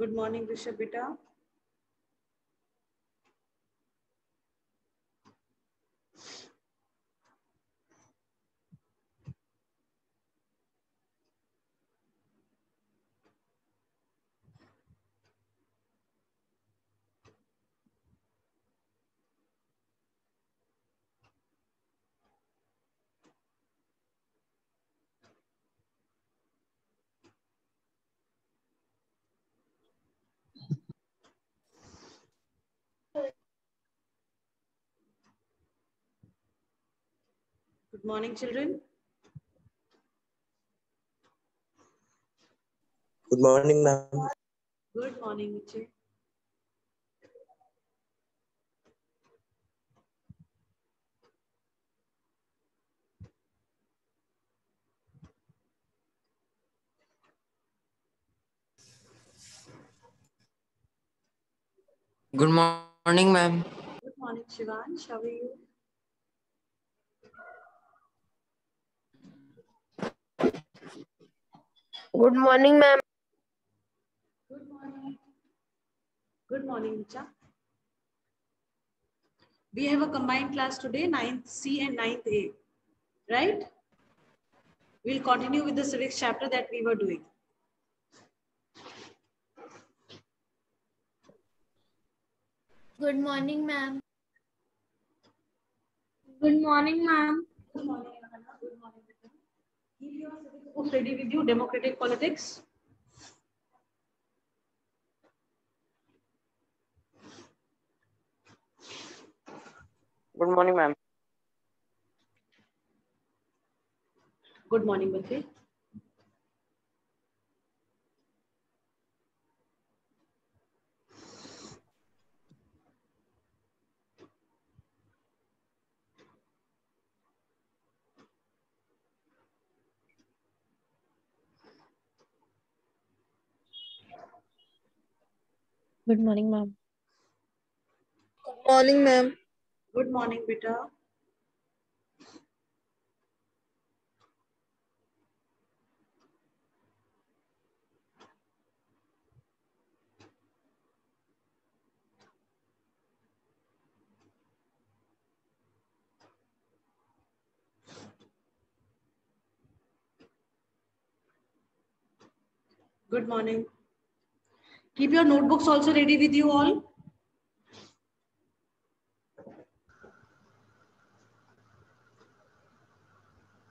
Good morning, Rishabh beta. Good morning, children. Good morning, ma'am. Good morning, Uche. Good morning, ma'am. Good morning, Shivansh. How are you? Good morning, ma'am. Good morning. Good morning, Ucha. We have a combined class today, 9th C and 9th A, right? We'll continue with the civics chapter that we were doing. Good morning, ma'am. Good morning, ma'am. Good morning, Anna. Good morning, Vita. Keep your civics books ready with you, democratic politics. Good morning, ma'am. Good morning, Bache. Good morning, ma'am. Good morning, ma'am. Good morning, Beta. Good morning. Keep your notebooks also ready with you all.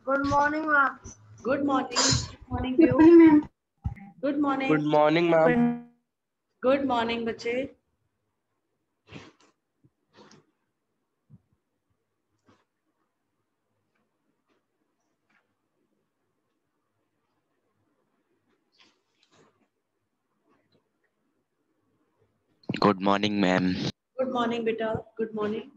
Good morning, ma'am. Good morning. Good morning, View. ma'am. Good morning. Good morning, ma'am. Good morning, bache. Good morning, ma'am. Good morning, beta. Good morning.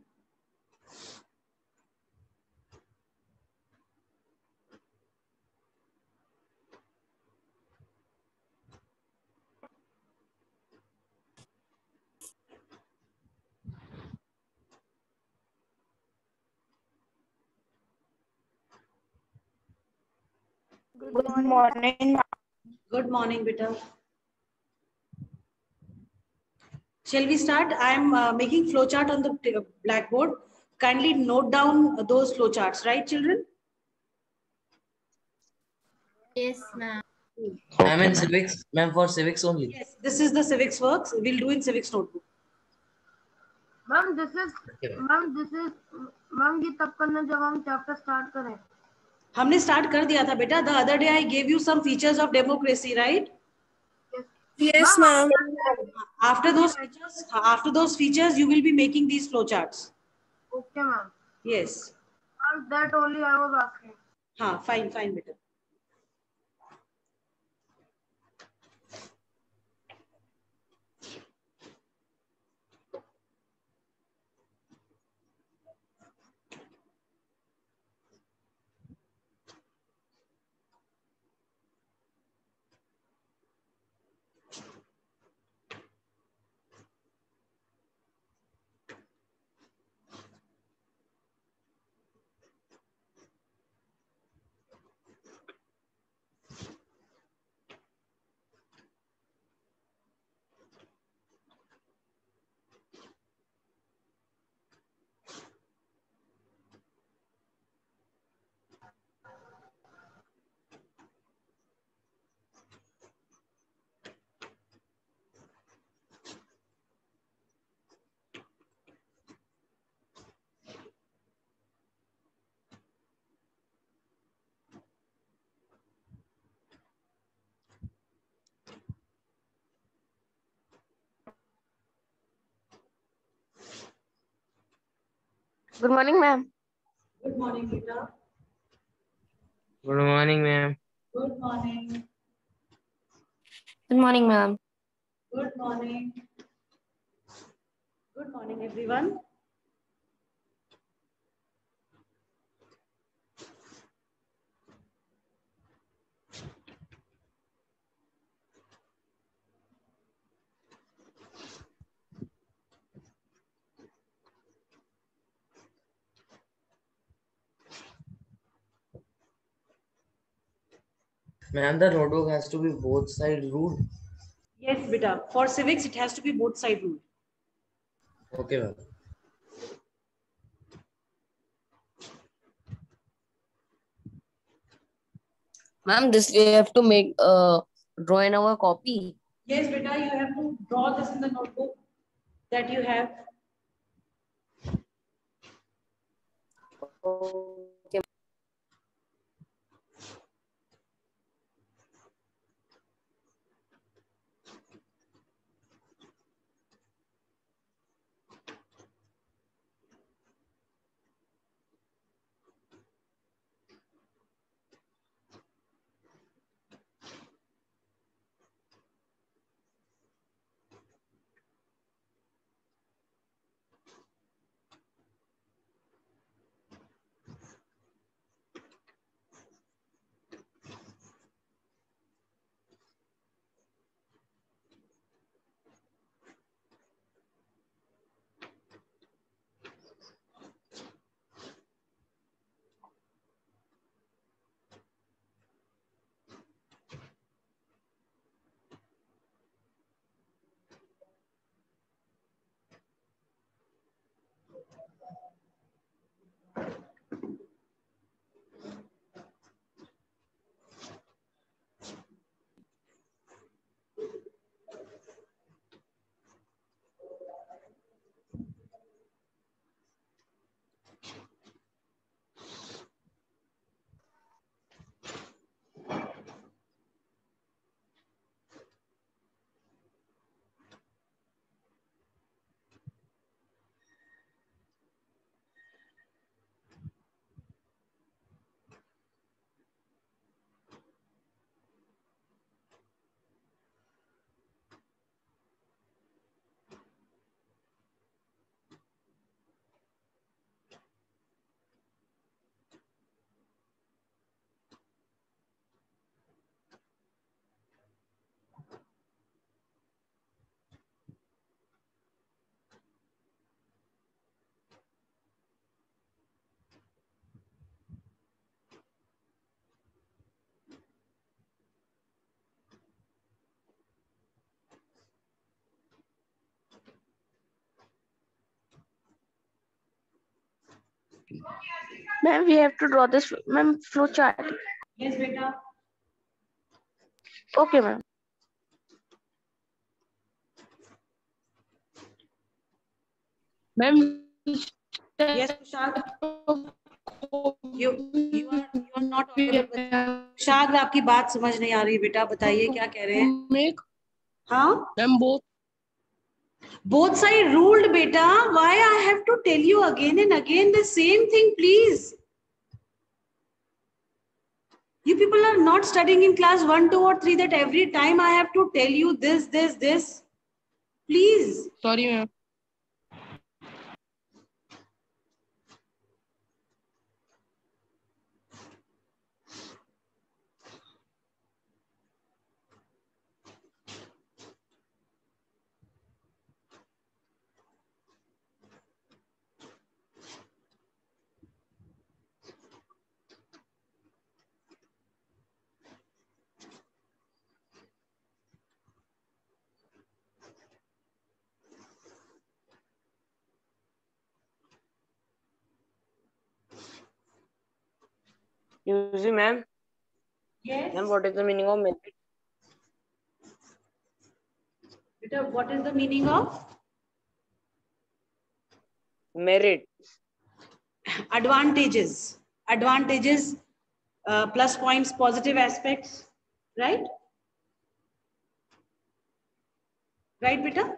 Good morning. Good morning, beta. Shall we start? I am making flowchart on the blackboard. Kindly note down those flowcharts, right, children? Yes, ma'am. I'm Okay, in ma'am. civics, ma'am, for civics only. Yes, this is the civics works. We'll do in civics notebook. Ma'am, this is Okay, ma'am ये तब करना जब हम chapter start करें. हमने start कर दिया था बेटा. The other day I gave you some features of democracy, right? Yes, ma'am. After those features, you will be making these flowcharts. Okay, ma'am. Yes. Ma'am, that only I was asking. हाँ, fine, fine, beta. Good morning, ma'am. Good morning, beta. Good morning, ma'am. Good morning. Good morning, ma'am. Good morning. Good morning, everyone. Ma'am, the notebook has to be both side ruled. Yes, beta. For civics, it has to be both side rule. Okay, ma'am. Ma'am, this we have to make draw in our copy. Yes, beta, you have to draw this in the notebook that you have. Okay. Ma'am, we have to draw this, ma'am, flow chart. Yes, beta. Okay, ma'am. Ma'am, Yes, Kushag. You are not audible. कुशाग्र आपकी बात समझ नहीं आ रही बेटा, बताइए क्या कह रहे हैं? हाँ? Ma'am, both. Both side ruled beta. Why I have to tell you again and again the same thing, please? You people are not studying in class 1, 2 or 3 that every time I have to tell you this. Please. Sorry, ma'am. Excuse me, ma'am. Yes. Ma'am, what is the meaning of merit? Beta, what is the meaning of? Merit. Advantages. Advantages, plus points, positive aspects, right? Right, beta?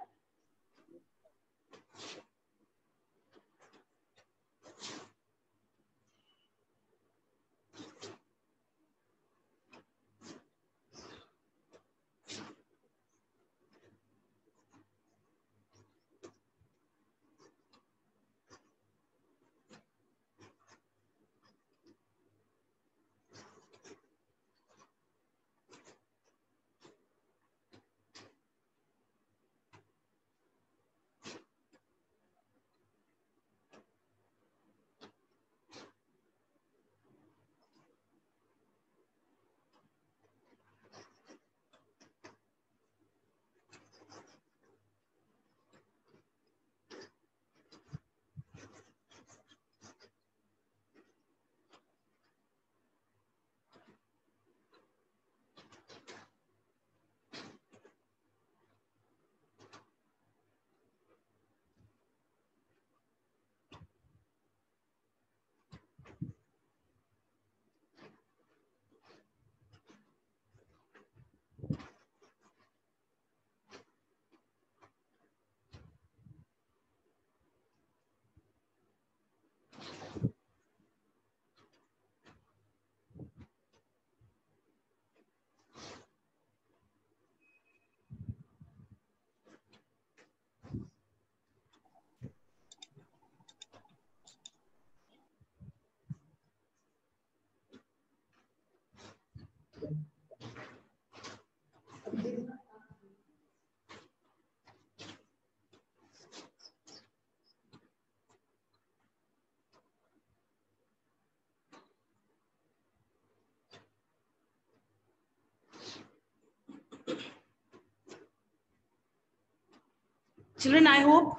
Children, I hope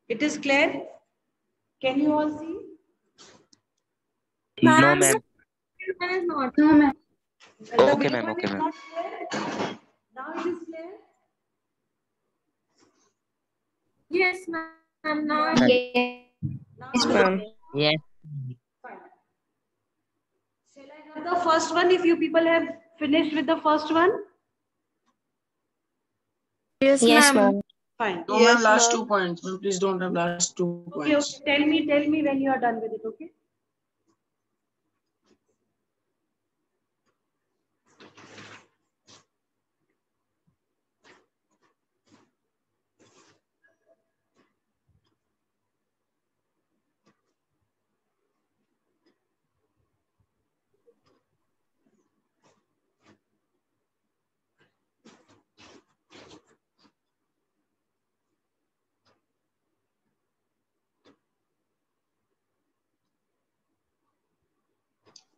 it is clear. Can you all see? No, ma'am. No, ma'am. The Okay, below ma'am. one Okay, is ma'am. not clear. Now it is clear. Yes, ma'am. Now Now Yes, it is ma'am. clear. Yes. Fine. Shall I have the first one if you people have finished with the first one? Yes, ma'am. Fine. No, ma'am, last 2 points. Ma'am, please don't have last 2 Okay, points. okay. Tell me when you are done with it, okay?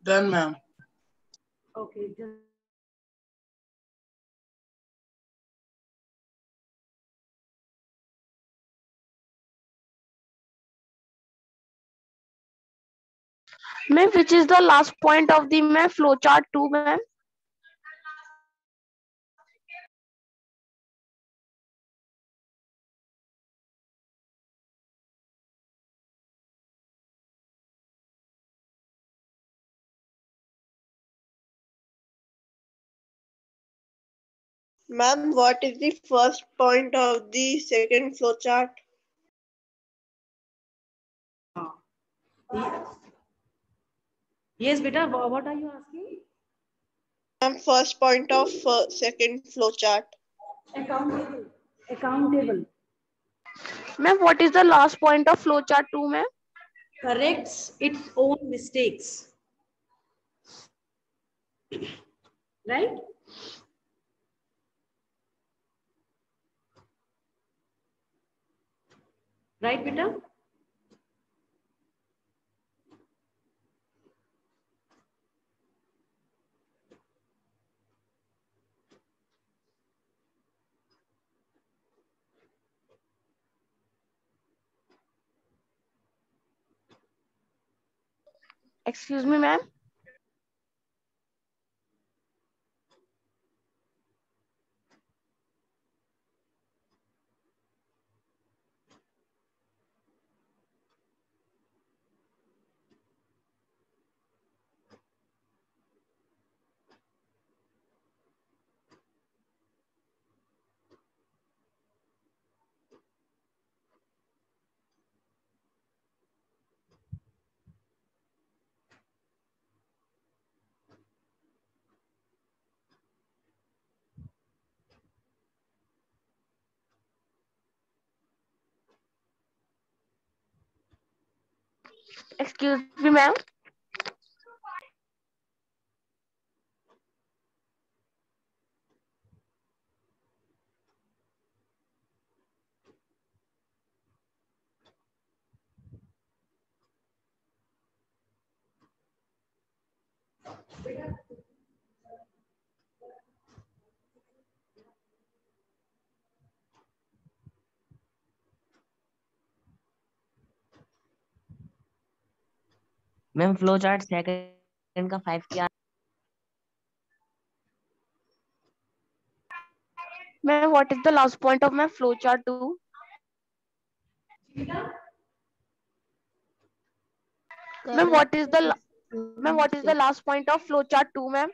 Done, ma'am. Okay, just Ma'am, which is the last point of the ma'am flowchart 2, ma'am? Ma'am, what is the first point of the second flowchart? yes, beta. What are you asking? Ma'am, first point of second flowchart. Accountable. Accountable. Ma'am, what is the last point of flowchart 2, ma'am? Corrects its own mistakes. Right? Right, beta? Excuse me, ma'am. Excuse me, ma'am. Ma'am flow chart second का 5 क्या Ma'am, what is the last point of my flowchart 2? Ma'am, what is the last point of flowchart 2, ma'am?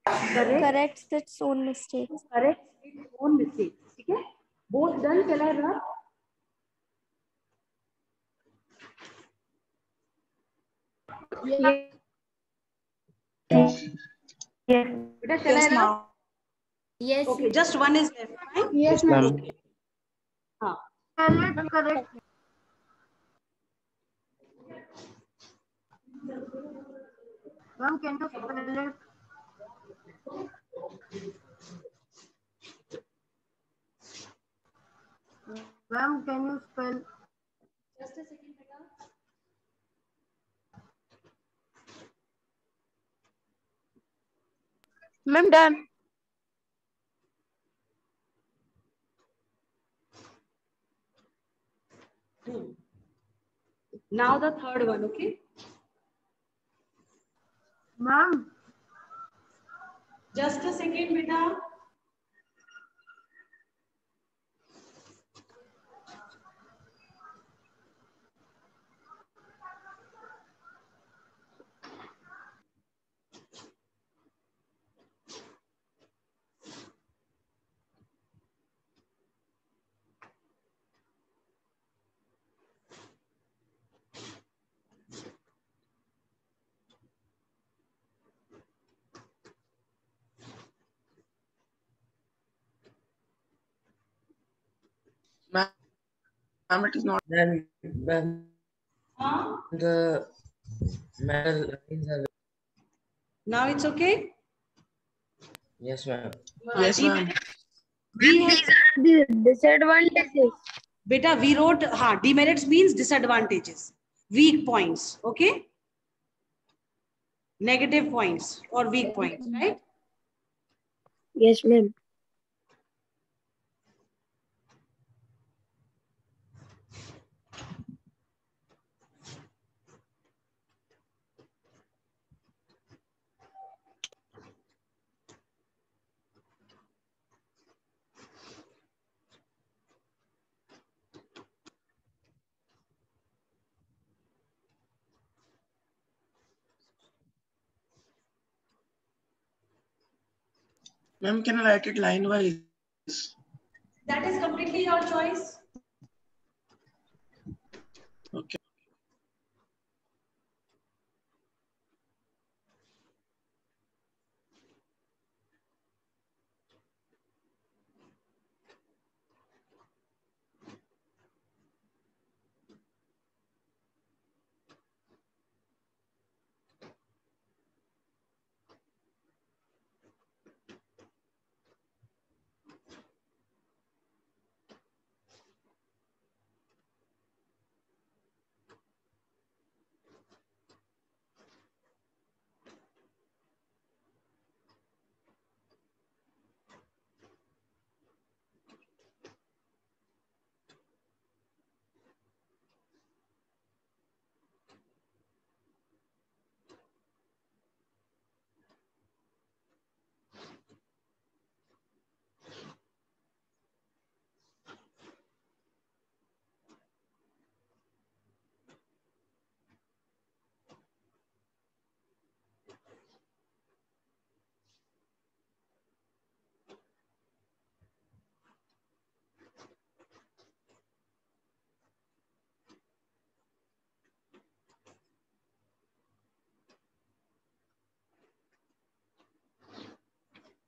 corrects its own mistakes. Corrects its own mistakes. ठीक है? Both done. Shall I run? Beta, shall I run? Yes. Okay, just one is left. Fine? Yes, ma'am. हाँ. Correct. Ma'am, can you spell it? Ma'am, can you spell? Just a second, beta. Ma'am, done. Now the third one, okay? Ma'am, Just a second, beta. Ma'am, it is not. Then Huh? the metal lines are. Now it's okay? Yes, ma'am. Yes, ma'am. These are the disadvantages. Beta, we wrote, demerits means disadvantages, weak points, okay? Negative points or weak points, right? Yes, ma'am. Ma'am, can I write it line wise? That is completely your choice. Okay.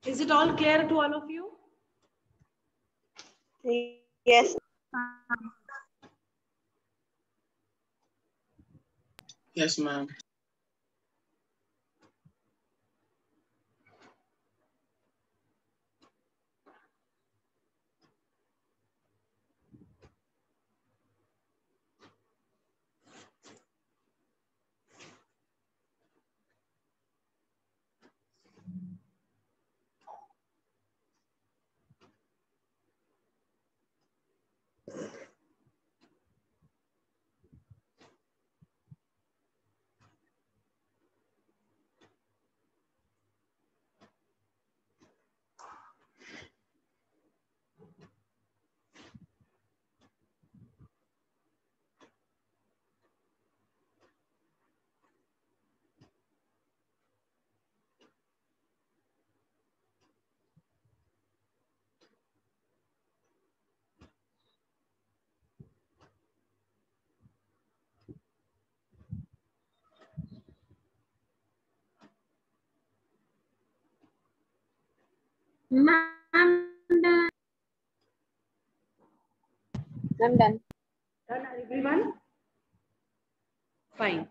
Is it all clear to all of you? Yes. Yes, ma'am. Ma'am, I'm done. Done, everyone? Fine.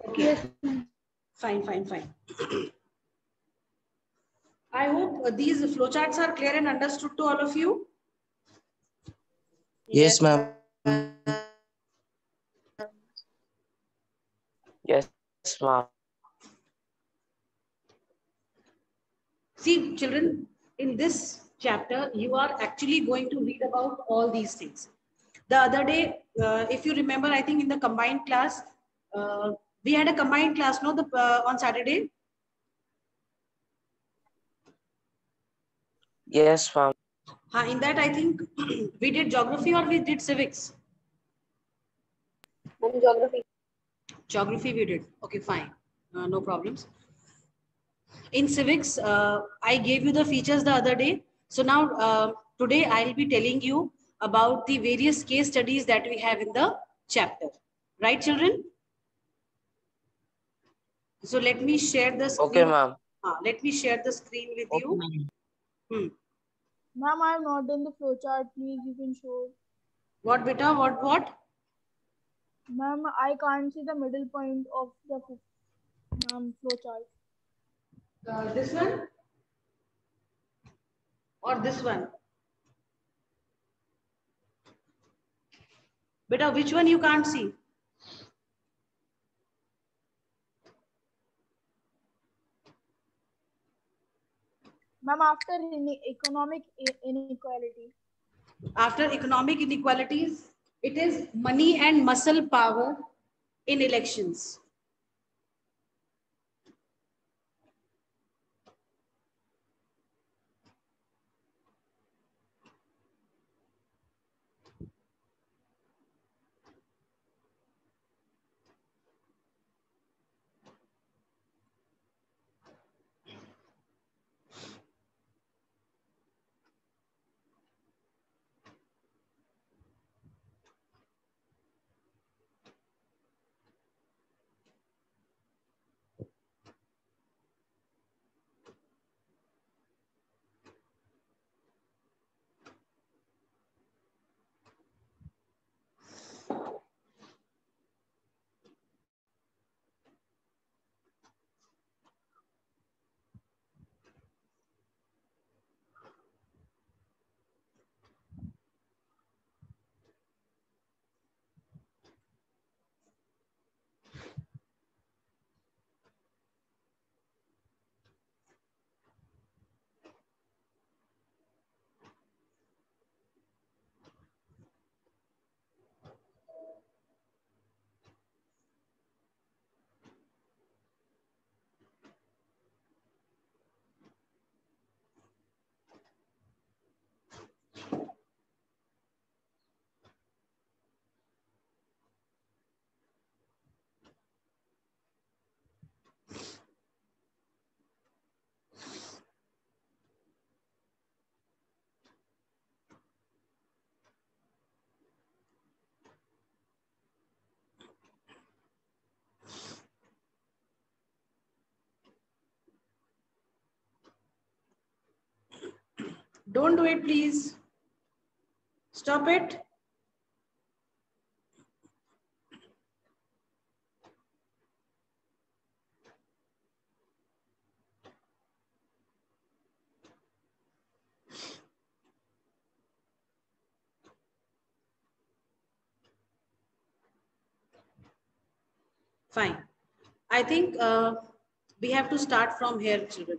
Okay. Yes. Fine, fine, fine. I hope these flowcharts are clear and understood to all of you. Yes, ma'am. Yes, ma'am. See, children, in this chapter, you are actually going to read about all these things. The other day, if you remember, I think in the combined class, we had a combined class, no, on Saturday. Yes, ma'am. In that, I think we did geography or we did civics. Geography. Geography we did. Okay, fine. No problems. In civics, I gave you the features the other day. So now today I'll be telling you about the various case studies that we have in the chapter. Right, children? So let me share the screen. Okay, ma'am. Let me share the screen with Okay, you. ma'am. Ma'am, I have not done the flowchart. Please, you can show. What, beta? What? Ma'am, I can't see the middle point of the flowchart. This one? Or this one? Beta, which one you can't see? Ma'am, after economic inequality. After economic inequalities, it is money and muscle power in elections. Don't do it, please. Stop it. Fine. I think we have to start from here, children.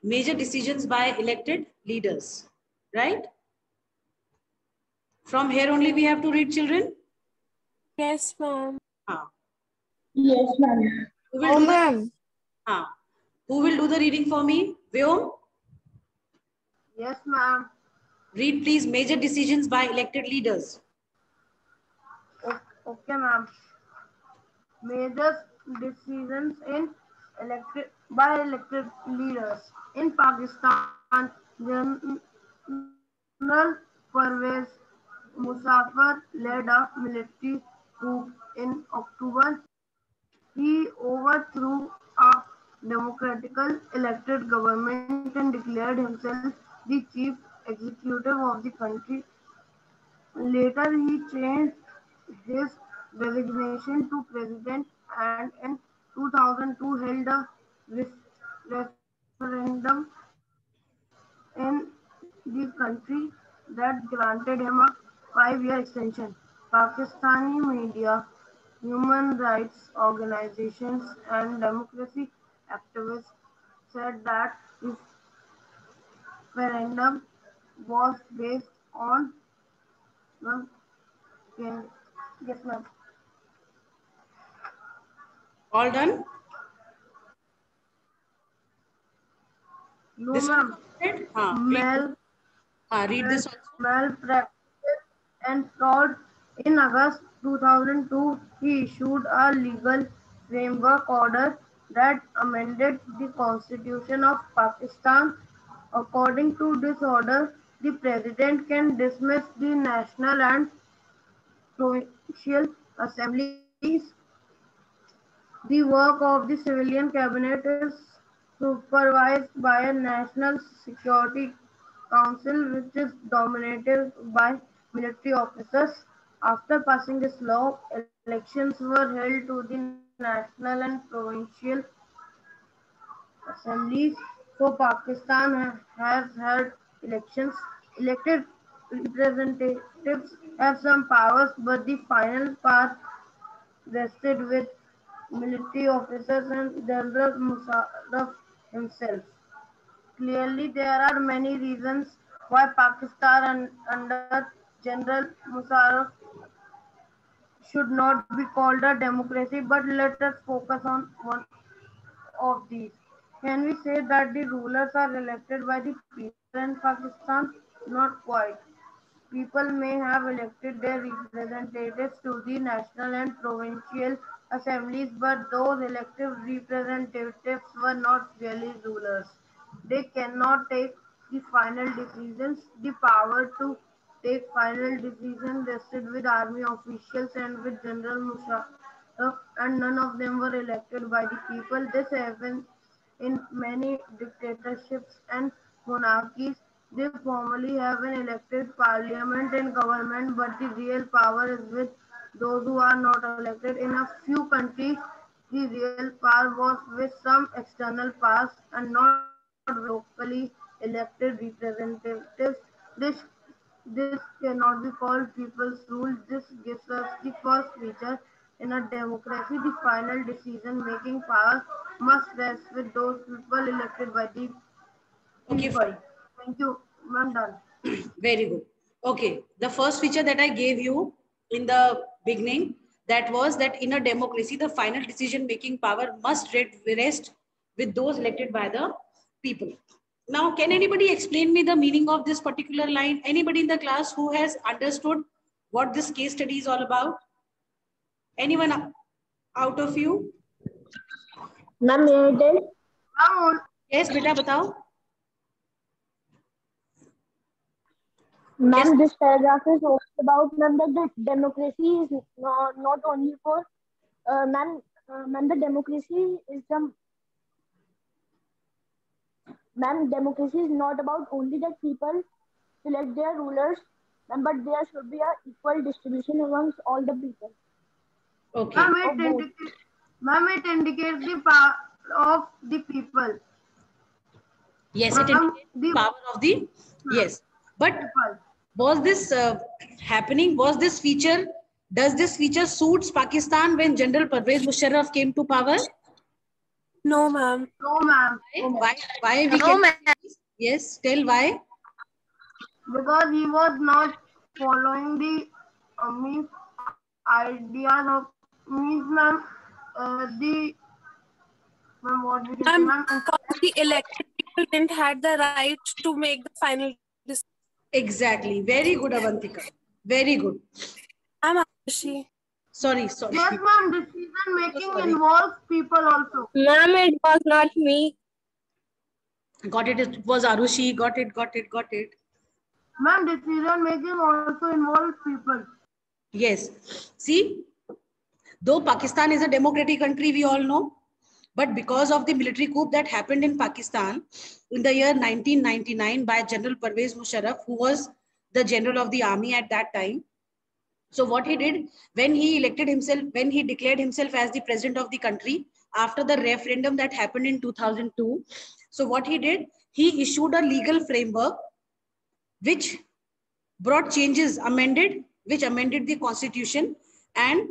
Major decisions by elected leaders, right? From here only we have to read, children? Yes, ma'am. Yes, ma'am. Oh, ma'am. Who will do the reading for me? Vyom? Yes, ma'am. Read please major decisions by elected leaders. Okay, ma'am. Major decisions by elected leaders. In Pakistan, General Pervez Musharraf led a military coup in October. He overthrew a democratically elected government and declared himself the chief executive of the country. Later, he changed his designation to president and in 2002 held a referendum in the country that granted him a 5-year extension. Pakistani media, human rights organizations, and democracy activists said that the referendum was based on yes, ma'am. All done? No, This one ma'am. completed? Please read this also. Malpractice and fraud. In August 2002, he issued a legal framework order that amended the Constitution of Pakistan. According to this order, the President can dismiss the national and provincial assemblies. The work of the civilian cabinet is supervised by a National Security Council which is dominated by military officers. After passing this law, elections were held to the national and provincial assemblies. So Pakistan has had elections. Elected representatives have some powers, but the final power rested with military officers and General Musharraf himself. Clearly, there are many reasons why Pakistan under General Musharraf should not be called a democracy, but let us focus on one of these. Can we say that the rulers are elected by the people in Pakistan? Not quite. People may have elected their representatives to the national and provincial assemblies, but those elected representatives were not really rulers. They cannot take the final decisions. The power to take final decisions rested with army officials and with General Musharraf, and none of them were elected by the people. This happens in many dictatorships and monarchies. They formally have an elected parliament and government, but the real power is with those who are not elected. In a few countries, the real power was with some external powers and not locally elected representatives. This this cannot be called people's rule. This gives us the first feature. In a democracy, the final decision-making power must rest with those people elected by the Okay, people. fine. Thank you. I'm done. Very good. Okay, the first feature that I gave you in the beginning, that was that in a democracy, the final decision-making power must rest with those elected by the people. Now, can anybody explain me the meaning of this particular line? Anybody in the class who has understood what this case study is all about? Anyone out of you? Ma'am, may I tell? Yes, beta, batao. Ma'am, this paragraph is also about, ma'am, that the democracy is not only for, ma'am, the democracy is ma'am, democracy is not about only that people select their rulers, ma'am, but there should be an equal distribution amongst all the people. Okay. Ma'am, it indicates the power of the people. Yes, it indicates the power of the, yes. But was this happening? Was this feature, does this feature suits Pakistan when General Pervez Musharraf came to power? No, ma'am. No, ma'am. Why we can, yes, tell why. Because he was not following the ideas of ma'am. The elected people didn't have the right to make the final decision. Exactly. Very good, Avantika. Very good. I'm Arushi. Sorry. Yes, ma'am. Decision making involves people also. Ma'am, it was not me. Got it. It was Arushi. Got it. Ma'am, decision making also involves people. Yes. See, though Pakistan is a democratic country, we all know, but because of the military coup that happened in Pakistan in the year 1999 by General Pervez Musharraf, who was the general of the army at that time. So what he did, when he elected himself, when he declared himself as the president of the country after the referendum that happened in 2002. So what he did, he issued a legal framework which brought changes, which amended the constitution, and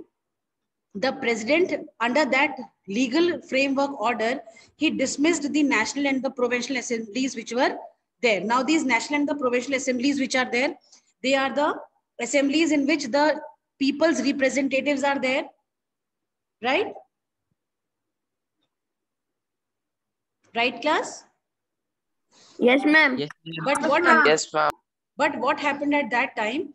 the president, under that legal framework order, he dismissed the national and the provincial assemblies which were there. Now these national and the provincial assemblies which are there, they are the assemblies in which the people's representatives are there, right? Right, class? Yes, ma'am. Yes, But what ma'am. Yes, ma'am. But what happened at that time?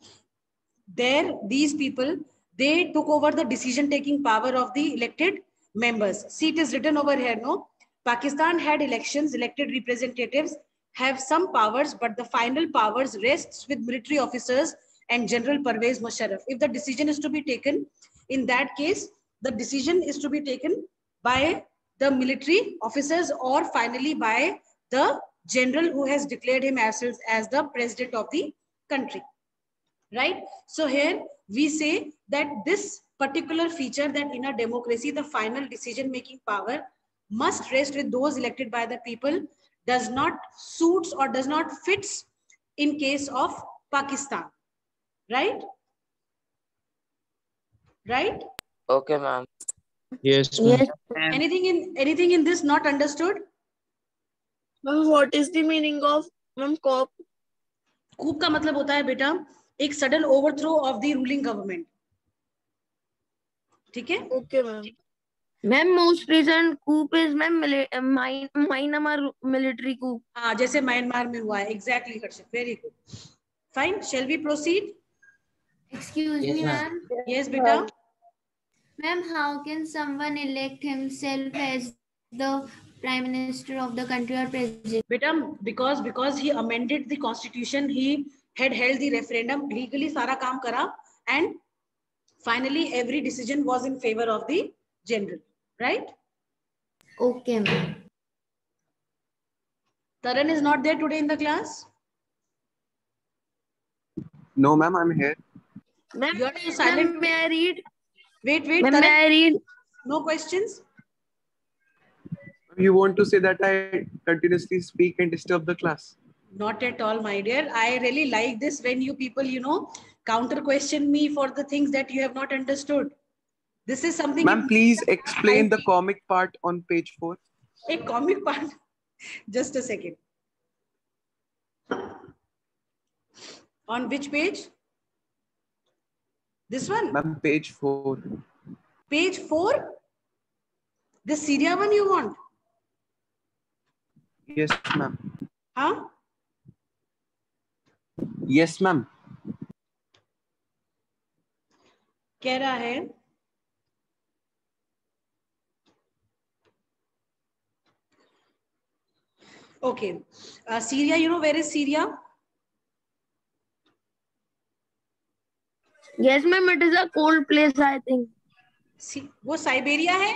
There, these people, they took over the decision-taking power of the elected members. See, it is written over here, no? Pakistan had elections, elected representatives have some powers, but the final powers rests with military officers and General Pervez Musharraf. If the decision is to be taken, in that case, the decision is to be taken by the military officers or finally by the general who has declared him as the president of the country. Right? So here we say that this particular feature, that in a democracy, the final decision-making power must rest with those elected by the people, does not suits or does not fits in case of Pakistan. Right? Right? Okay, ma'am. Yes, ma'am. Yes. Anything in this not understood? Ma'am, what is the meaning of coup? Coup का मतलब होता है बेटा एक sudden overthrow of the ruling government. ठीक है? Okay, ma'am. Ma'am, most recent coup is ma'am Myanmar military coup. हाँ, जैसे म्यांमार में हुआ है. Exactly, Harshit. Very good. Fine. Shall we proceed? Excuse Yes, me, ma'am. ma'am. Yes, beta. Ma'am, how can someone elect himself as the prime minister of the country or president? Beta, because he amended the constitution, he had held the referendum, legally सारा काम करा, and finally every decision was in favor of the general. Right? Okay, ma'am. Taran is not there today in the class. No, ma'am, I'm here. Ma'am, You are so silent. may I read? Wait, Ma'am, Taran. may I read? No questions? You want to say that I continuously speak and disturb the class? Not at all, my dear. I really like this when you people, counter question me for the things that you have not understood. This is something. Ma'am, please explain the comic part on page 4. A comic part. Just a second. On which page? This one? Ma'am, page 4. Page 4? The Syria one you want? Yes, ma'am. Huh? Yes, ma'am. कह रहा है okay. Syria, you know where is Syria? Yes, ma'am. It is a cold place, I think. वो Siberia है.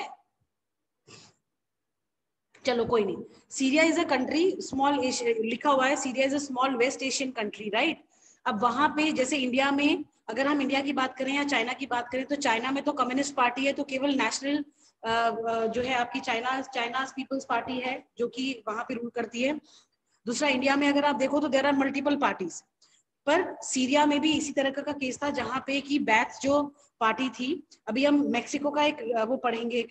चलो कोई नहीं. Syria is a country, small लिखा हुआ है. Syria is a small West Asian country, right? अब वहां पे जैसे इंडिया में, अगर हम इंडिया की बात करें या चाइना की बात करें, तो चाइना में तो कम्युनिस्ट पार्टी है, तो केवल नेशनल जो है आपकी चाइना पीपल्स पार्टी है जो कि वहां पे रूल करती है. दूसरा, इंडिया में अगर आप देखो तो देयर आर मल्टीपल पार्टीज. पर सीरिया में भी इसी तरह का केस था जहां पे की बैथ जो पार्टी थी. अभी हम मेक्सिको का एक वो पढ़ेंगे